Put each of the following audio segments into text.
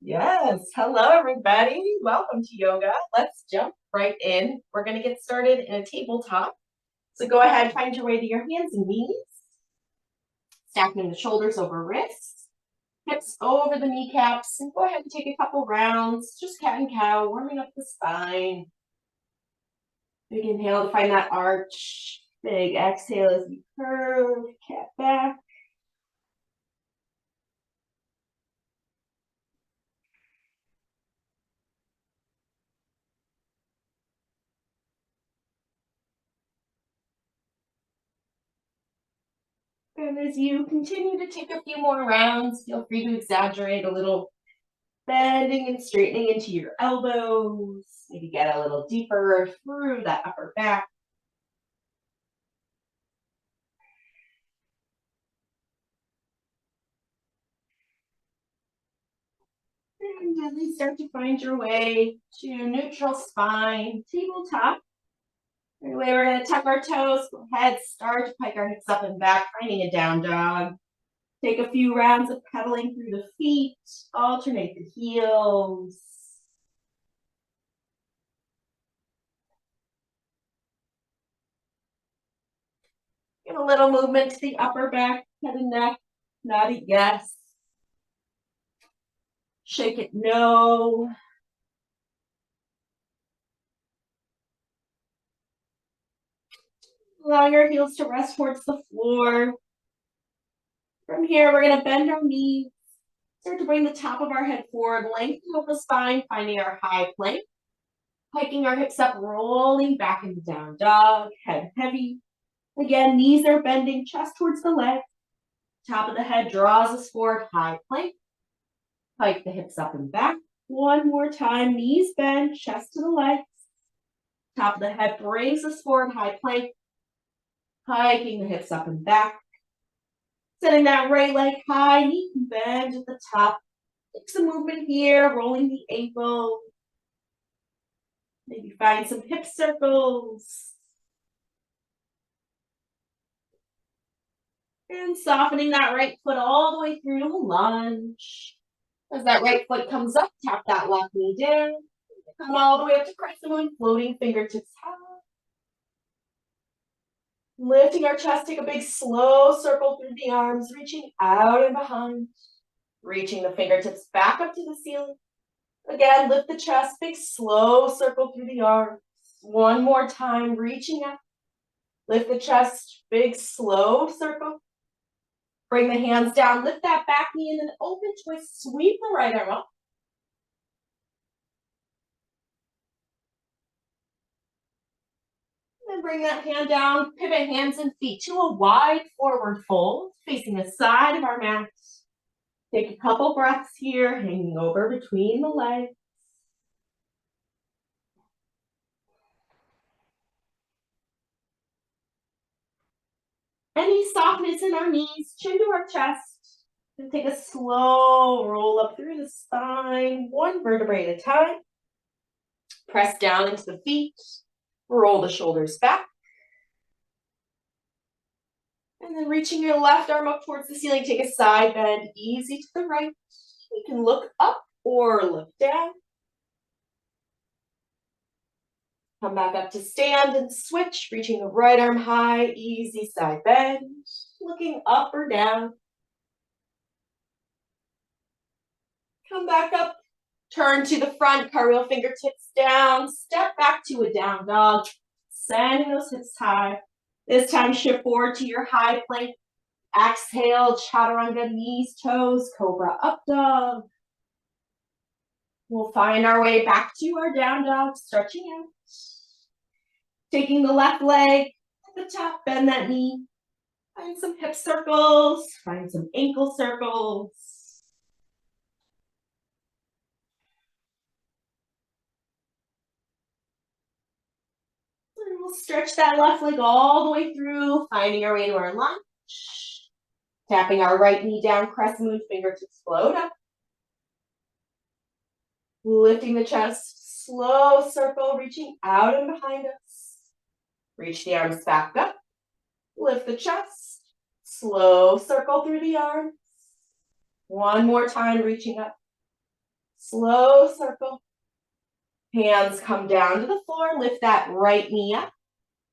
Yes. Hello, everybody. Welcome to yoga. Let's jump right in. We're going to get started in a tabletop. So go ahead, find your way to your hands and knees. Stacking the shoulders over wrists, hips over the kneecaps, and go ahead and take a couple rounds. Just cat and cow, warming up the spine. Big inhale to find that arch. Big exhale as you curve, cat back. And as you continue to take a few more rounds, feel free to exaggerate a little, bending and straightening into your elbows. Maybe get a little deeper through that upper back. And gently start to find your way to neutral spine, tabletop. Right away, we're going to tuck our toes. Go ahead, start to pike our hips up and back, finding a down dog. Take a few rounds of pedaling through the feet. Alternate the heels. Give a little movement to the upper back, head and neck. Nod it yes. Shake it no. Allowing our heels to rest towards the floor. From here, we're going to bend our knees. Start to bring the top of our head forward, lengthening out the spine, finding our high plank. Hiking our hips up, rolling back into down dog, head heavy. Again, knees are bending, chest towards the legs. Top of the head draws us forward, high plank. Hike the hips up and back. One more time, knees bend, chest to the legs. Top of the head brings us forward, high plank. Hiking the hips up and back. Setting that right leg high, knee can bend at the top. Take some movement here, rolling the ankle. Maybe find some hip circles. And softening that right foot all the way through to a lunge. As that right foot comes up, tap that left knee down. Come all the way up to crescent moon, floating fingertips high. Lifting our chest, take a big slow circle through the arms, reaching out and behind. Reaching the fingertips back up to the ceiling. Again, lift the chest, big slow circle through the arms. One more time, reaching up. Lift the chest, big slow circle. Bring the hands down, lift that back knee, and then open twist, sweep the right arm up. And bring that hand down, pivot hands and feet to a wide forward fold, facing the side of our mat. Take a couple breaths here, hanging over between the legs. Any softness in our knees, chin to our chest. And take a slow roll up through the spine, one vertebrae at a time. Press down into the feet, roll the shoulders back. And then reaching your left arm up towards the ceiling, take a side bend, easy to the right. You can look up or look down. Come back up to stand and switch, reaching the right arm high, easy side bend, looking up or down. Come back up, turn to the front, cartwheel fingertips down, step back to a down dog, sending those hips high. This time shift forward to your high plank. Exhale, chaturanga, knees, toes, cobra up dog. We'll find our way back to our down dog, stretching out. Taking the left leg at the top, bend that knee. Find some hip circles, find some ankle circles. And we'll stretch that left leg all the way through, finding our way to our lunge. Tapping our right knee down, crescent moon, fingertips float up. Lifting the chest, slow circle, reaching out and behind us. Reach the arms back up. Lift the chest, slow circle through the arms. One more time, reaching up. Slow circle. Hands come down to the floor. Lift that right knee up.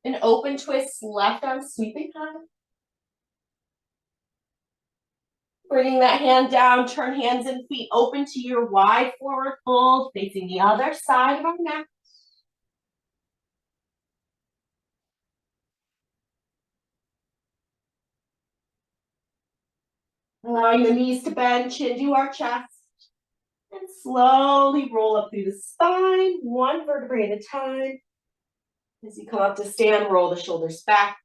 An open twist, left arm sweeping high. Bringing that hand down, turn hands and feet open to your wide forward fold, facing the other side of our mat. Allowing the knees to bend, chin to our chest. And slowly roll up through the spine, one vertebrae at a time. As you come up to stand, roll the shoulders back.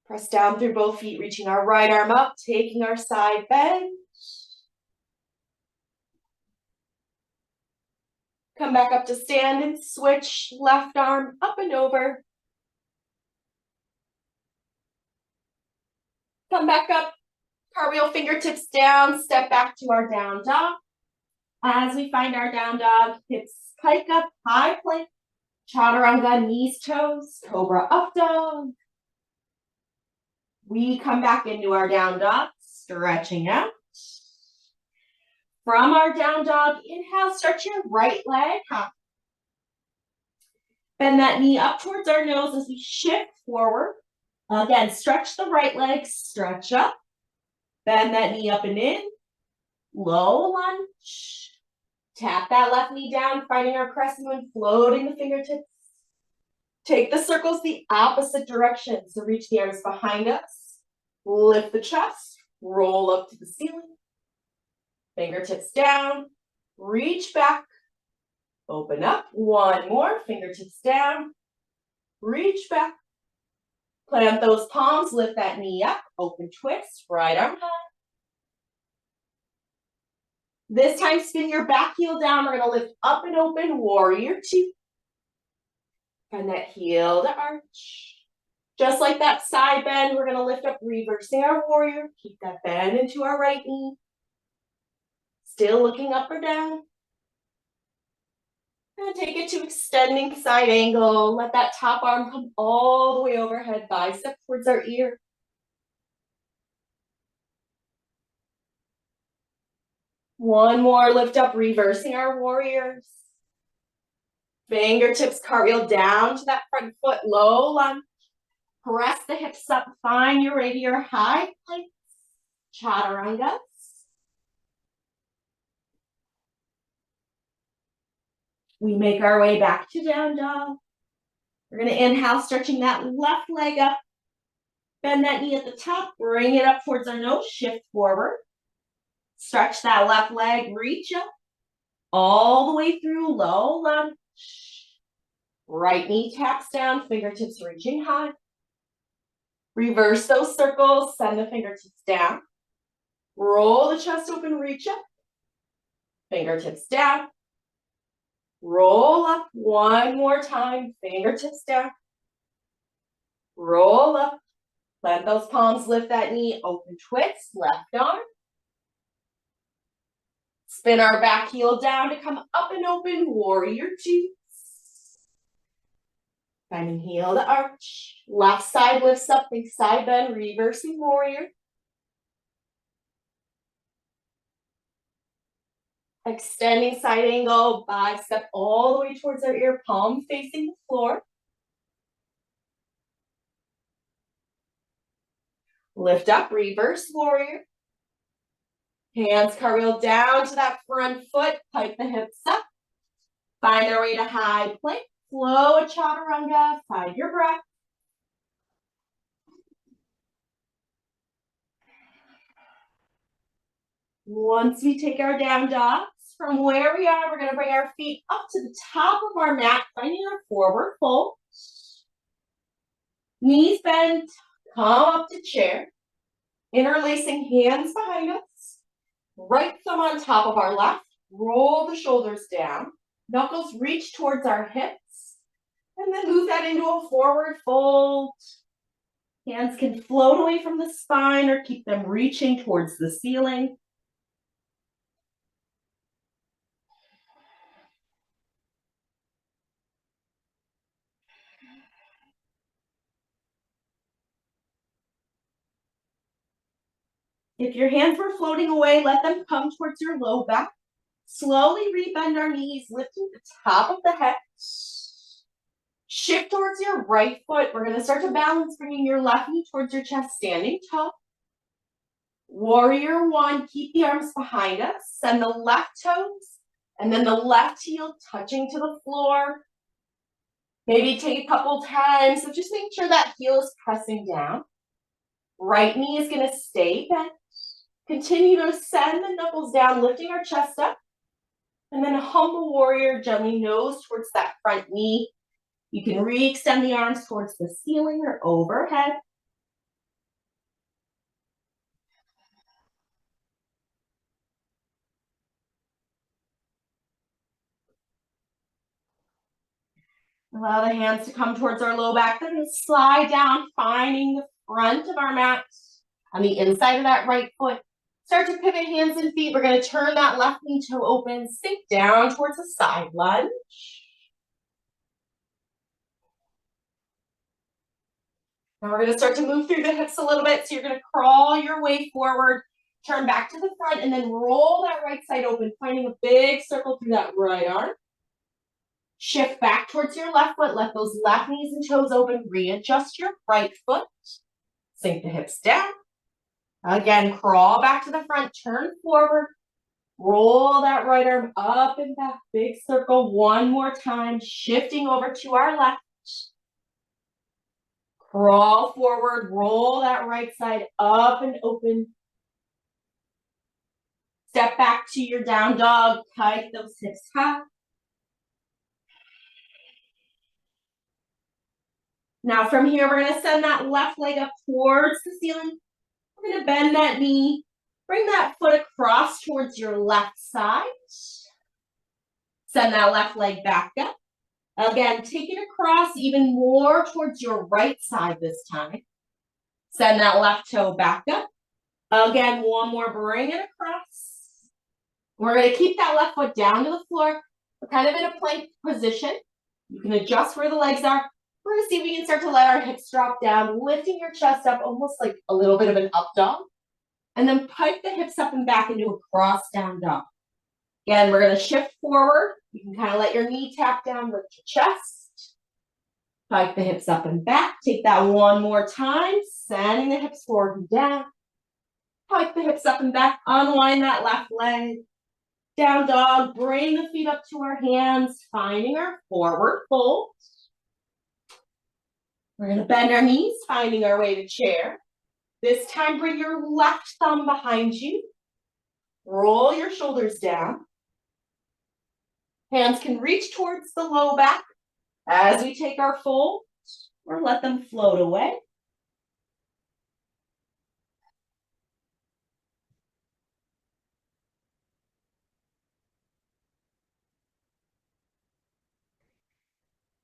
Press down through both feet, reaching our right arm up, taking our side bend. Come back up to stand and switch left arm up and over. Come back up, cartwheel fingertips down, step back to our down dog. As we find our down dog, hips pike up, high plank, chaturanga, knees, toes, cobra up dog. We come back into our down dog, stretching out. From our down dog, inhale, stretch your right leg up. Bend that knee up towards our nose as we shift forward. Again, stretch the right leg, stretch up. Bend that knee up and in. Low lunge. Tap that left knee down, finding our crescent moon, floating the fingertips. Take the circles the opposite direction. So reach the arms behind us. Lift the chest. Roll up to the ceiling. Fingertips down. Reach back. Open up. One more. Fingertips down. Reach back. Plant those palms. Lift that knee up. Open twist. Right arm high. This time, spin your back heel down. We're going to lift up and open. Warrior two. And that heel to arch. Just like that side bend, we're going to lift up, reversing our warrior. Keep that bend into our right knee. Still looking up or down. And take it to extending side angle. Let that top arm come all the way overhead, bicep towards our ear. One more, lift up, reversing our warriors. Fingertips cartwheel down to that front foot, low lunge. Press the hips up, find your radial high planks, chaturangas. We make our way back to down dog. We're going to inhale, stretching that left leg up. Bend that knee at the top, bring it up towards our nose, shift forward. Stretch that left leg, reach up, all the way through, low lunge. Right knee taps down, fingertips reaching high. Reverse those circles, send the fingertips down. Roll the chest open, reach up. Fingertips down. Roll up one more time, fingertips down. Roll up. Plant those palms, lift that knee, open twist, left arm. Spin our back heel down to come up and open, warrior two. Finding heel to arch. Left side lifts up, big side bend, reversing warrior. Extending side angle, bicep all the way towards our ear, palm facing the floor. Lift up, reverse warrior. Hands cartwheel down to that front foot, pike the hips up. Find our way to high plank, flow a chaturanga, find your breath. Once we take our down dogs, from where we are, we're going to bring our feet up to the top of our mat, finding our forward fold. Knees bent, come up to chair. Interlacing hands behind us. Right thumb on top of our left. Roll the shoulders down. Knuckles reach towards our hips. And then move that into a forward fold. Hands can float away from the spine or keep them reaching towards the ceiling. If your hands were floating away, let them come towards your low back. Slowly rebend our knees, lifting the top of the head. Shift towards your right foot. We're going to start to balance, bringing your left knee towards your chest, standing tall. Warrior one, keep the arms behind us. Send the left toes and then the left heel touching to the floor. Maybe take a couple times, so just make sure that heel is pressing down. Right knee is going to stay bent. Continue to send the knuckles down, lifting our chest up. And then a humble warrior, gently nose towards that front knee. You can re-extend the arms towards the ceiling or overhead. Allow the hands to come towards our low back. Then slide down, finding the front of our mat on the inside of that right foot. Start to pivot hands and feet. We're going to turn that left knee toe open, sink down towards the side lunge. Now we're going to start to move through the hips a little bit. So you're going to crawl your way forward, turn back to the front, and then roll that right side open, finding a big circle through that right arm. Shift back towards your left foot. Let those left knees and toes open. Readjust your right foot. Sink the hips down. Again, crawl back to the front, turn forward. Roll that right arm up and back. Big circle one more time. Shifting over to our left. Crawl forward. Roll that right side up and open. Step back to your down dog. Tight those hips high. Now from here, we're going to send that left leg up towards the ceiling. We're going to bend that knee. Bring that foot across towards your left side. Send that left leg back up. Again, take it across even more towards your right side this time. Send that left toe back up. Again, one more, bring it across. We're going to keep that left foot down to the floor. We're kind of in a plank position. You can adjust where the legs are. We're going to see if we can start to let our hips drop down, lifting your chest up, almost like a little bit of an up dog. And then pike the hips up and back into a cross down dog. Again, we're going to shift forward. You can kind of let your knee tap down, lift your chest. Pike the hips up and back. Take that one more time, sending the hips forward and down. Pike the hips up and back. Unwind that left leg. Down dog. Bring the feet up to our hands, finding our forward fold. We're going to bend our knees, finding our way to chair. This time, bring your left thumb behind you. Roll your shoulders down. Hands can reach towards the low back as we take our fold, or let them float away.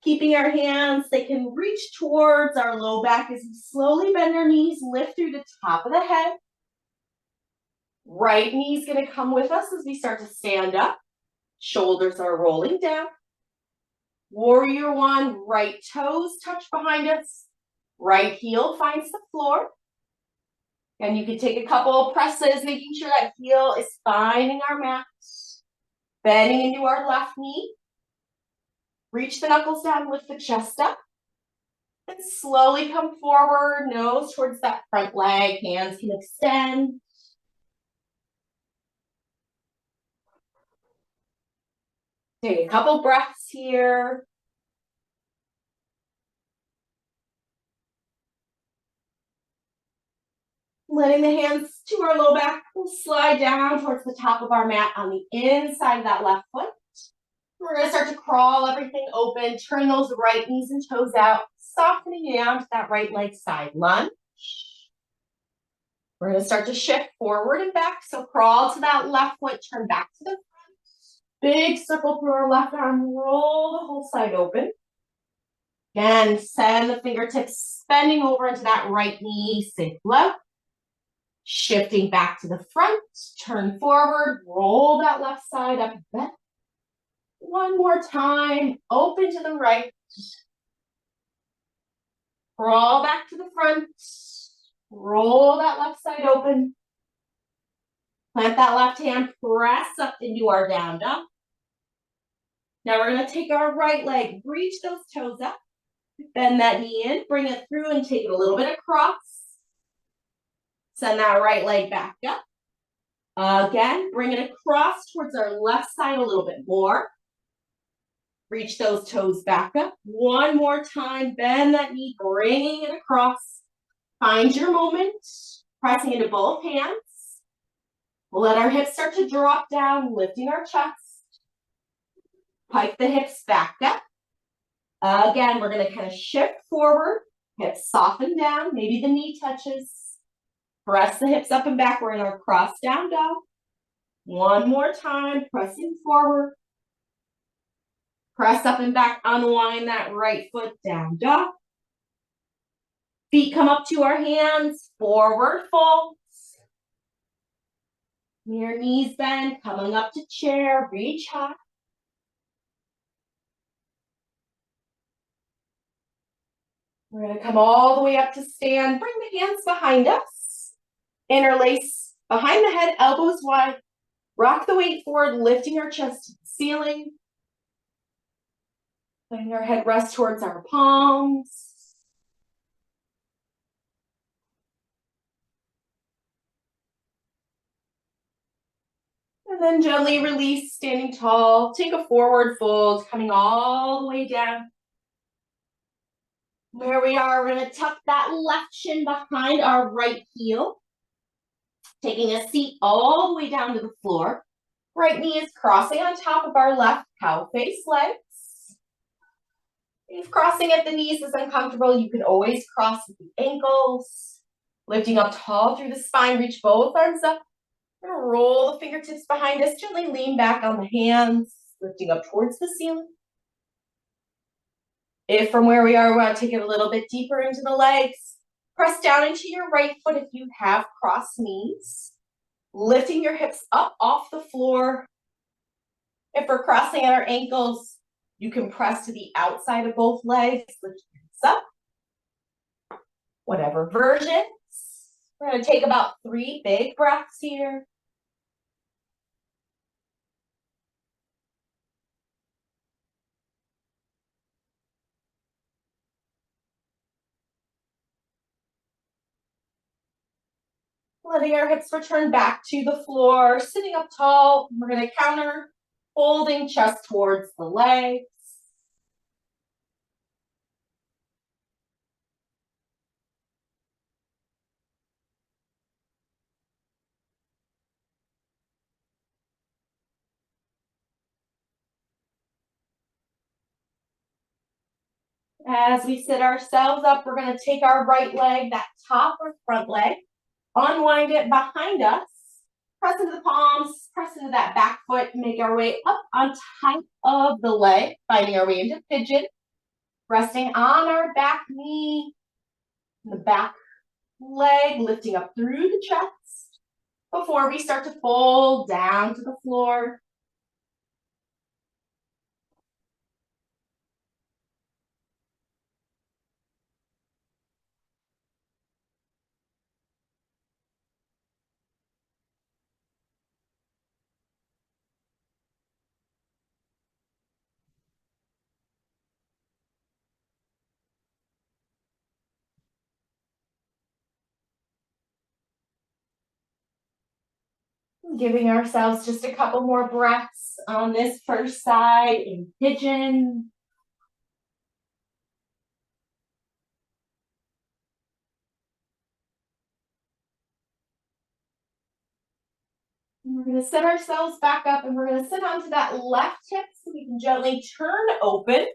Keeping our hands, they can reach towards our low back as we slowly bend our knees, lift through the top of the head. Right knee is going to come with us as we start to stand up. Shoulders are rolling down. Warrior one, right toes touch behind us. Right heel finds the floor. And you can take a couple of presses, making sure that heel is finding our mat. Bending into our left knee. Reach the knuckles down, lift the chest up. And slowly come forward, nose towards that front leg. Hands can extend. Take a couple breaths here. Letting the hands to our low back. We'll slide down towards the top of our mat on the inside of that left foot. We're going to start to crawl everything open. Turn those right knees and toes out. Softening down to that right leg side lunge. We're going to start to shift forward and back. So crawl to that left foot. Turn back to the front. Big circle through our left arm. Roll the whole side open. Again, send the fingertips bending over into that right knee. Sink low. Shifting back to the front. Turn forward. Roll that left side up and back. One more time. Open to the right. Crawl back to the front. Roll that left side open. Plant that left hand, press up into our down dog. Now we're going to take our right leg, reach those toes up, bend that knee in, bring it through and take it a little bit across. Send that right leg back up. Again, bring it across towards our left side a little bit more. Reach those toes back up. One more time, bend that knee, bringing it across. Find your moment, pressing into both hands. We'll let our hips start to drop down, lifting our chest. Pike the hips back up. Again, we're going to kind of shift forward, hips soften down, maybe the knee touches. Press the hips up and back. We're in our cross down dog. One more time, pressing forward. Press up and back, unwind that right foot, down dog. Feet come up to our hands, forward fold. Your knees bend, coming up to chair, reach high. We're going to come all the way up to stand. Bring the hands behind us. Interlace behind the head, elbows wide. Rock the weight forward, lifting our chest to the ceiling. Letting our head rest towards our palms. And then gently release, standing tall. Take a forward fold, coming all the way down. Where we are, we're going to tuck that left shin behind our right heel. Taking a seat all the way down to the floor. Right knee is crossing on top of our left cow face legs. If crossing at the knees is uncomfortable, you can always cross with the ankles. Lifting up tall through the spine, reach both arms up. We're going to roll the fingertips behind us, gently lean back on the hands, lifting up towards the ceiling. If from where we are, we want to take it a little bit deeper into the legs. Press down into your right foot if you have crossed knees. Lifting your hips up off the floor. If we're crossing at our ankles, you can press to the outside of both legs. Lift your hips up. Whatever version. We're going to take about 3 big breaths here. Letting our hips return back to the floor, sitting up tall. We're going to counter, folding chest towards the legs. As we sit ourselves up, we're going to take our right leg, that top or front leg, unwind it behind us, press into the palms, press into that back foot, make our way up on top of the leg, finding our way into pigeon, resting on our back knee, the back leg, lifting up through the chest before we start to fold down to the floor. Giving ourselves just a couple more breaths on this first side in pigeon. And we're going to set ourselves back up and we're going to sit onto that left hip so we can gently turn open.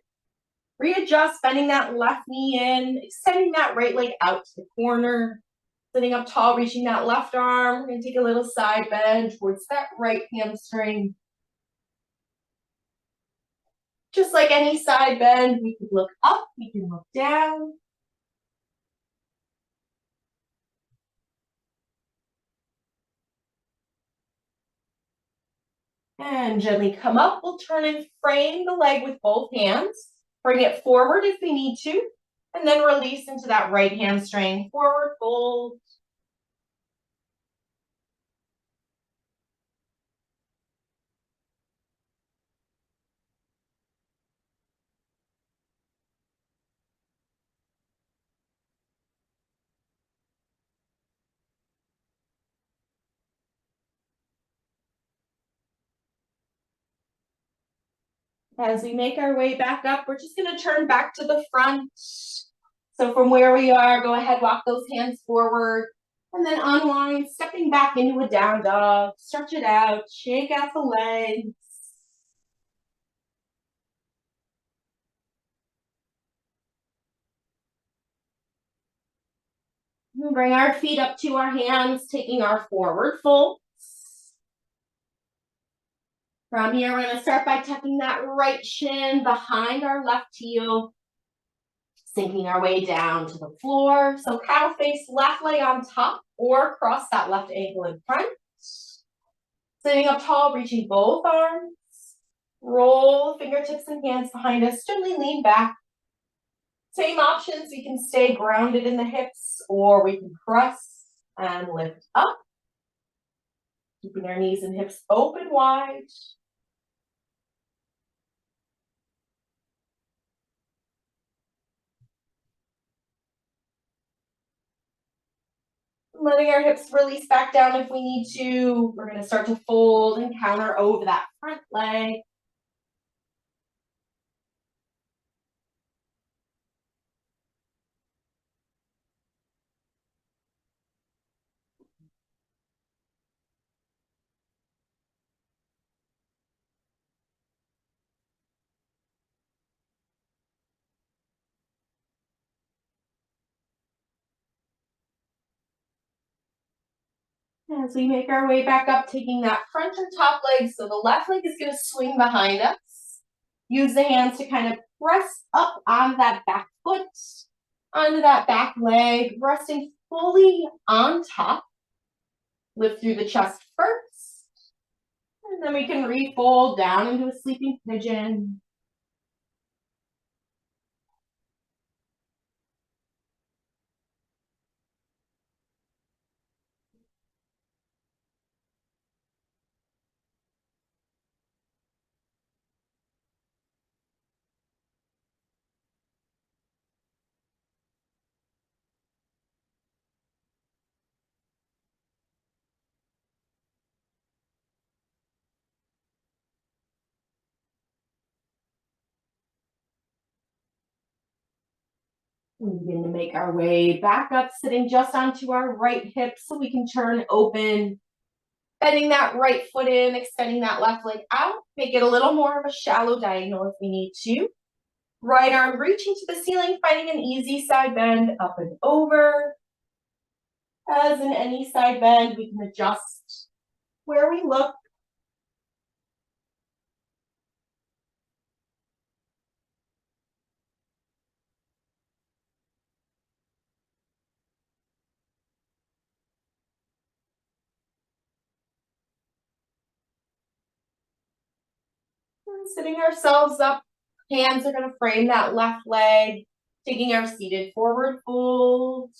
Readjust, bending that left knee in, extending that right leg out to the corner. Sitting up tall, reaching that left arm. We're going to take a little side bend towards that right hamstring. Just like any side bend, we can look up, we can look down. And gently come up. We'll turn and frame the leg with both hands. Bring it forward if we need to. And then release into that right hamstring. Forward fold. As we make our way back up, we're just going to turn back to the front. So from where we are, go ahead, walk those hands forward, and then unwind, stepping back into a down dog. Stretch it out, shake out the legs. And bring our feet up to our hands, taking our forward fold. From here, we're going to start by tucking that right shin behind our left heel, sinking our way down to the floor. So cow face, left leg on top, or cross that left ankle in front. Sitting up tall, reaching both arms. Roll the fingertips and hands behind us, gently lean back. Same options, we can stay grounded in the hips, or we can press and lift up. Keeping our knees and hips open wide. Letting our hips release back down if we need to. We're going to start to fold and counter over that front leg. As we make our way back up, taking that front and top leg, so the left leg is going to swing behind us. Use the hands to kind of press up onto that back foot, onto that back leg, resting fully on top. Lift through the chest first, and then we can refold down into a sleeping pigeon. We begin to make our way back up, sitting just onto our right hip so we can turn open, bending that right foot in, extending that left leg out, make it a little more of a shallow diagonal if we need to. Right arm reaching to the ceiling, finding an easy side bend up and over. As in any side bend, we can adjust where we look. And sitting ourselves up, hands are going to frame that left leg, taking our seated forward fold.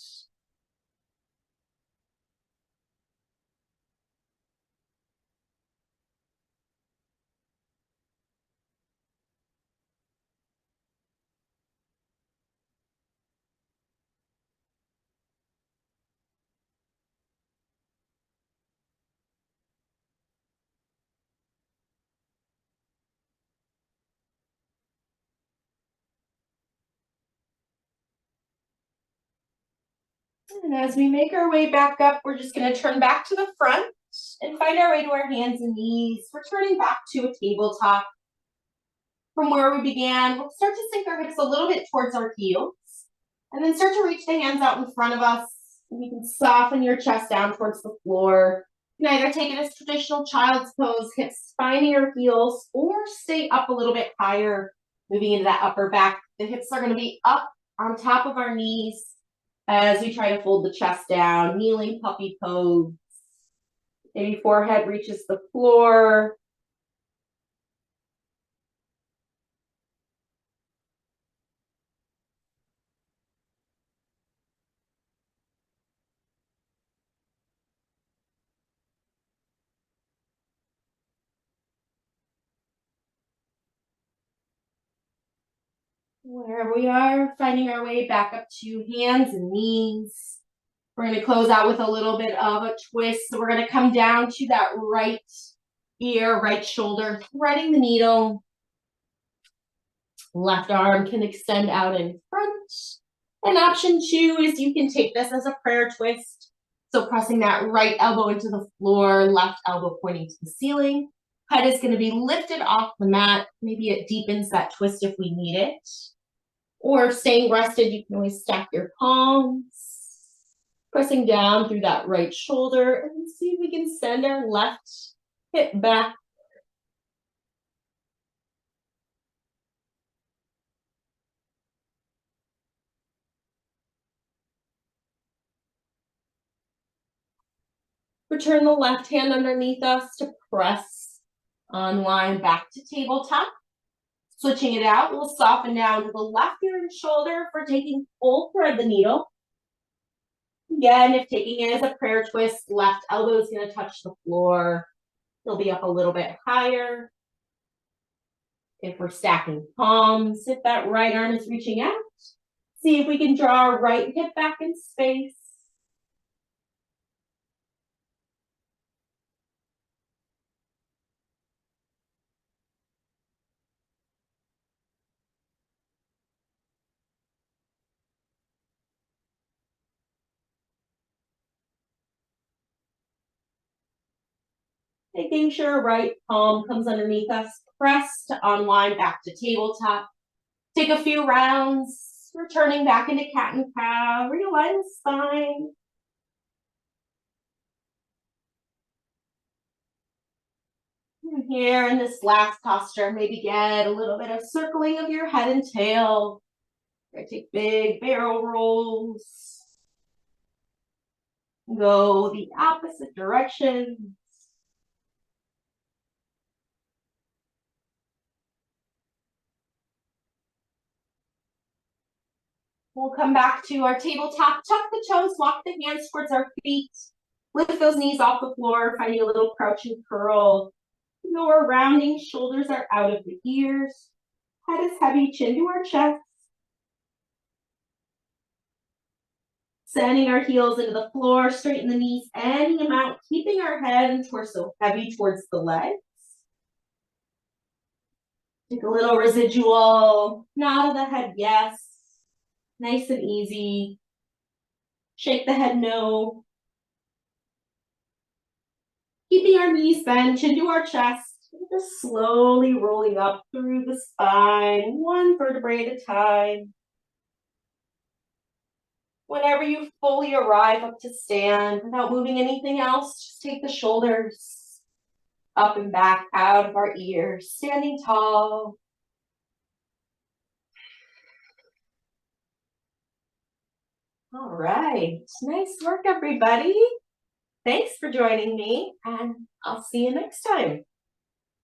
And as we make our way back up, we're just going to turn back to the front and find our way to our hands and knees, returning back to a tabletop. From where we began, we'll start to sink our hips a little bit towards our heels, and then start to reach the hands out in front of us. You can soften your chest down towards the floor. You can either take it as traditional child's pose, hips spine your heels, or stay up a little bit higher, moving into that upper back. The hips are going to be up on top of our knees as we try to fold the chest down, kneeling puppy pose. Maybe forehead reaches the floor. Wherever we are, finding our way back up to hands and knees. We're going to close out with a little bit of a twist. So we're going to come down to that right ear, right shoulder, threading the needle. Left arm can extend out in front. And option 2 is you can take this as a prayer twist. So pressing that right elbow into the floor, left elbow pointing to the ceiling. Head is going to be lifted off the mat. Maybe it deepens that twist if we need it. Or staying rested, you can always stack your palms. Pressing down through that right shoulder and see if we can send our left hip back. Return the left hand underneath us to press unwind back to tabletop. Switching it out, we'll soften down to the left ear and shoulder for taking full thread the needle. Again, if taking it as a prayer twist, left elbow is going to touch the floor. It'll be up a little bit higher. If we're stacking palms, if that right arm is reaching out, see if we can draw our right hip back in space. Making sure right palm comes underneath us. Press to unwind back to tabletop. Take a few rounds, returning back into cat and cow. Realign the spine. And here in this last posture, maybe get a little bit of circling of your head and tail. Take big barrel rolls. Go the opposite direction. We'll come back to our tabletop, tuck the toes, walk the hands towards our feet. Lift those knees off the floor, finding a little crouching curl. Lower rounding, shoulders are out of the ears. Head is heavy, chin to our chest. Sending our heels into the floor, straighten the knees any amount, keeping our head and torso heavy towards the legs. Take a little residual nod of the head, yes. Nice and easy. Shake the head, no. Keeping our knees bent, chin to our chest. Just slowly rolling up through the spine, one vertebrae at a time. Whenever you fully arrive up to stand, without moving anything else, just take the shoulders up and back out of our ears, standing tall. All right, nice work, everybody. Thanks for joining me, and I'll see you next time.